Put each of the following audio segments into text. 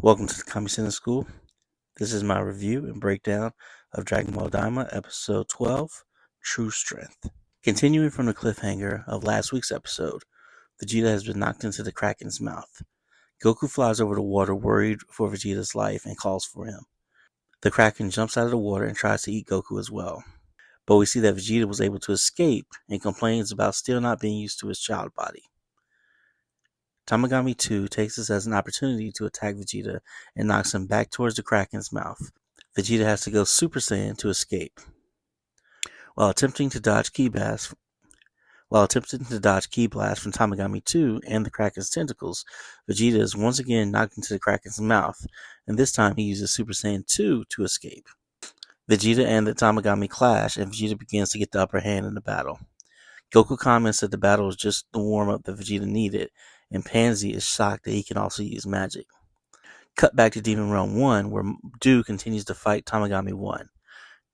Welcome to the Kamesennin School. This is my review and breakdown of Dragonball Daima, Episode 12, True Strength. Continuing from the cliffhanger of last week's episode, Vegeta has been knocked into the Kraken's mouth. Goku flies over the water worried for Vegeta's life and calls for him. The Kraken jumps out of the water and tries to eat Goku as well. But we see that Vegeta was able to escape and complains about still not being used to his child body. Tamagami 2 takes this as an opportunity to attack Vegeta and knocks him back towards the Kraken's mouth. Vegeta has to go Super Saiyan to escape. While attempting to dodge Ki Blast from Tamagami 2 and the Kraken's tentacles, Vegeta is once again knocked into the Kraken's mouth, and this time he uses Super Saiyan 2 to escape. Vegeta and the Tamagami clash, and Vegeta begins to get the upper hand in the battle. Goku comments that the battle is just the warm-up that Vegeta needed, and Pansy is shocked that he can also use magic. Cut back to Demon Realm 1, where Do continues to fight Tamagami 1.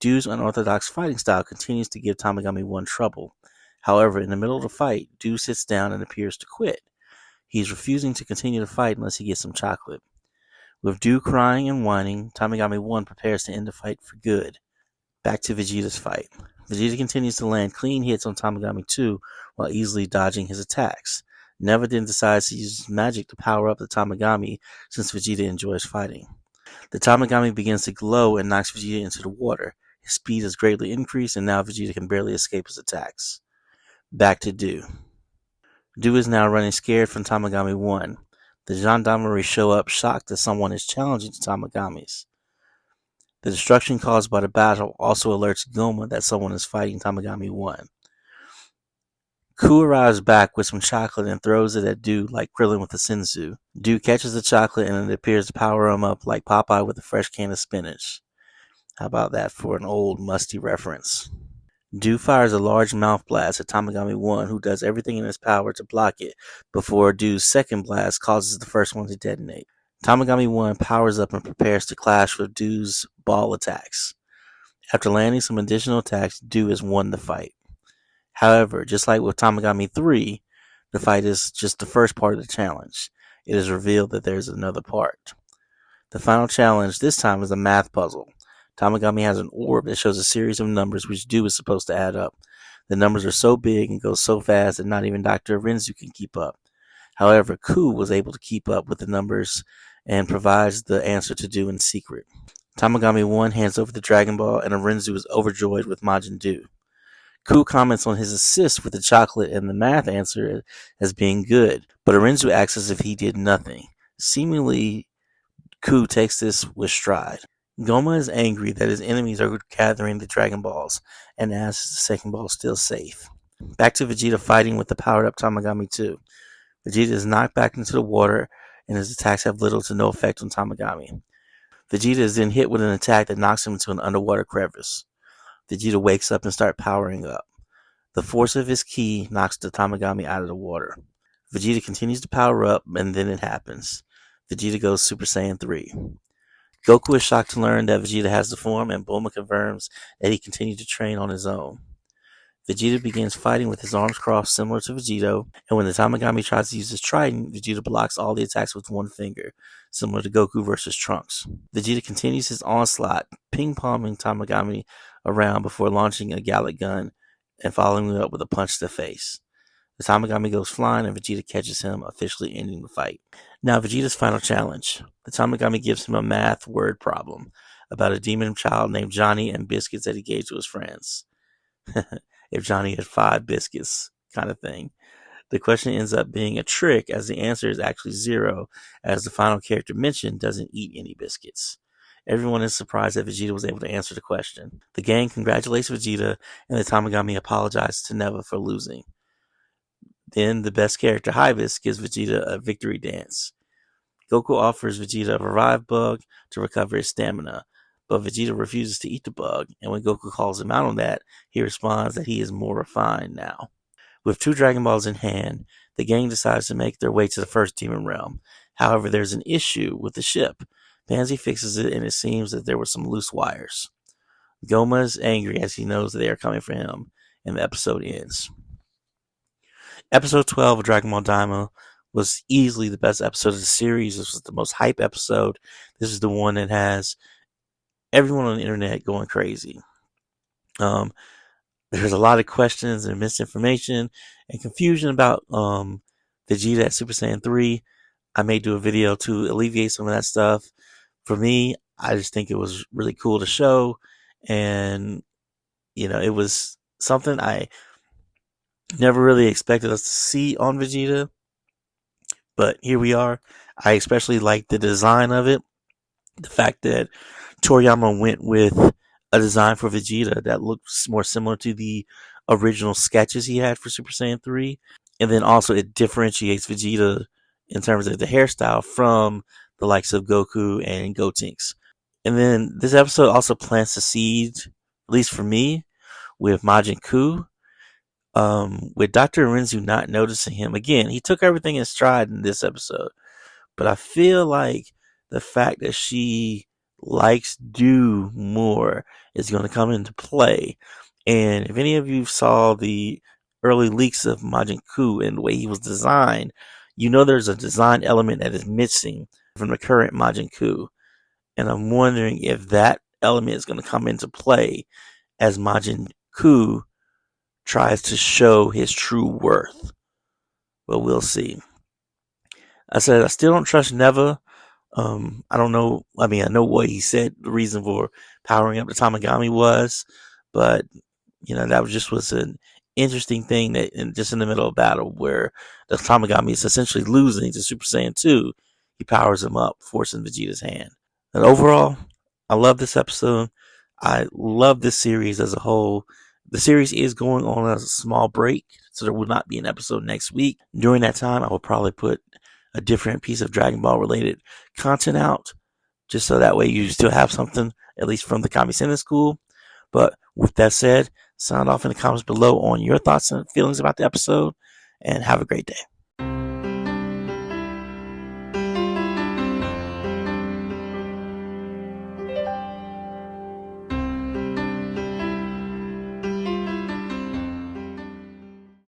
Do's unorthodox fighting style continues to give Tamagami 1 trouble. However, in the middle of the fight, Do sits down and appears to quit. He's refusing to continue the fight unless he gets some chocolate. With Do crying and whining, Tamagami 1 prepares to end the fight for good. Back to Vegeta's fight. Vegeta continues to land clean hits on Tamagami 2 while easily dodging his attacks. Never then decides to use magic to power up the Tamagami since Vegeta enjoys fighting. The Tamagami begins to glow and knocks Vegeta into the water. His speed has greatly increased and now Vegeta can barely escape his attacks. Back to Do. Do is now running scared from Tamagami 1. The gendarmerie show up shocked that someone is challenging the Tamagamis. The destruction caused by the battle also alerts Goma that someone is fighting Tamagami 1. Ku arrives back with some chocolate and throws it at Do like Krillin with a senzu. Do catches the chocolate and it appears to power him up like Popeye with a fresh can of spinach. How about that for an old musty reference? Do fires a large mouth blast at Tamagami 1, who does everything in his power to block it before Do's second blast causes the first one to detonate. Tamagami 1 powers up and prepares to clash with Do's ball attacks. After landing some additional attacks, Do has won the fight. However, just like with Tamagami 3, the fight is just the first part of the challenge. It is revealed that there is another part. The final challenge this time is a math puzzle. Tamagami has an orb that shows a series of numbers which Do is supposed to add up. The numbers are so big and go so fast that not even Dr. Renzu can keep up. However, Ku was able to keep up with the numbers and provides the answer to Do in secret. Tamagami 1 hands over the Dragon Ball and Renzu is overjoyed with Majin Do. Ku comments on his assist with the chocolate and the math answer as being good, but Renzu acts as if he did nothing. Seemingly, Ku takes this with stride. Goma is angry that his enemies are gathering the Dragon Balls and asks if the second ball is still safe. Back to Vegeta fighting with the powered-up Tamagami 2. Vegeta is knocked back into the water and his attacks have little to no effect on Tamagami. Vegeta is then hit with an attack that knocks him into an underwater crevice. Vegeta wakes up and starts powering up. The force of his ki knocks the Tamagami out of the water. Vegeta continues to power up, and then it happens. Vegeta goes Super Saiyan 3. Goku is shocked to learn that Vegeta has the form, and Bulma confirms that he continued to train on his own. Vegeta begins fighting with his arms crossed similar to Vegito, and when the Tamagami tries to use his trident, Vegeta blocks all the attacks with one finger, similar to Goku vs. Trunks. Vegeta continues his onslaught, ping-ponging Tamagami around before launching a Gallic gun and following it up with a punch to the face. The Tamagami goes flying and Vegeta catches him, officially ending the fight. Now Vegeta's final challenge. The Tamagami gives him a math word problem about a demon child named Johnny and biscuits that he gave to his friends. If Johnny had 5 biscuits, kind of thing. The question ends up being a trick as the answer is actually 0, as the final character mentioned doesn't eat any biscuits. Everyone is surprised that Vegeta was able to answer the question. The gang congratulates Vegeta, and the Tamagami apologizes to Neva for losing. Then the best character, Hibis, gives Vegeta a victory dance. Goku offers Vegeta a revive bug to recover his stamina, but Vegeta refuses to eat the bug, and when Goku calls him out on that, he responds that he is more refined now. With 2 Dragon Balls in hand, the gang decides to make their way to the first Demon Realm. However, there's an issue with the ship. Pansy fixes it, and it seems that there were some loose wires. Goma is angry as he knows that they are coming for him, and the episode ends. Episode 12 of Dragon Ball Daima was easily the best episode of the series. This was the most hype episode. This is the one that has everyone on the internet going crazy. There's a lot of questions and misinformation and confusion about Vegeta at Super Saiyan 3. I may do a video to alleviate some of that stuff. For me, I just think it was really cool to show, and it was something I never really expected us to see on Vegeta, but here we are. I especially like the design of it. The fact that Toriyama went with a design for Vegeta that looks more similar to the original sketches he had for Super Saiyan 3. And then also it differentiates Vegeta in terms of the hairstyle from the likes of Goku and Gotenks. And then this episode also plants the seed, at least for me, with Majin Ku. With Dr. Renzu not noticing him. Again, he took everything in stride in this episode. But I feel like the fact that she likes Do more is going to come into play. And if any of you saw the early leaks of Majin Ku and the way he was designed, there's a design element that is missing from the current Majin Ku. And I'm wondering if that element is going to come into play as Majin Ku tries to show his true worth. But we'll see. I said I still don't trust Neva. I don't know. I mean, I know what he said the reason for powering up the Tamagami was, but that was an interesting thing that just in the middle of battle where the Tamagami is essentially losing to Super Saiyan 2, he powers him up, forcing Vegeta's hand. And overall, I love this episode. I love this series as a whole. The series is going on a small break, so there will not be an episode next week. During that time, I will probably put a different piece of Dragon Ball related content out, just so that way you still have something, at least from the Kamesennin school. But with that said, sound off in the comments below on your thoughts and feelings about the episode, and have a great day.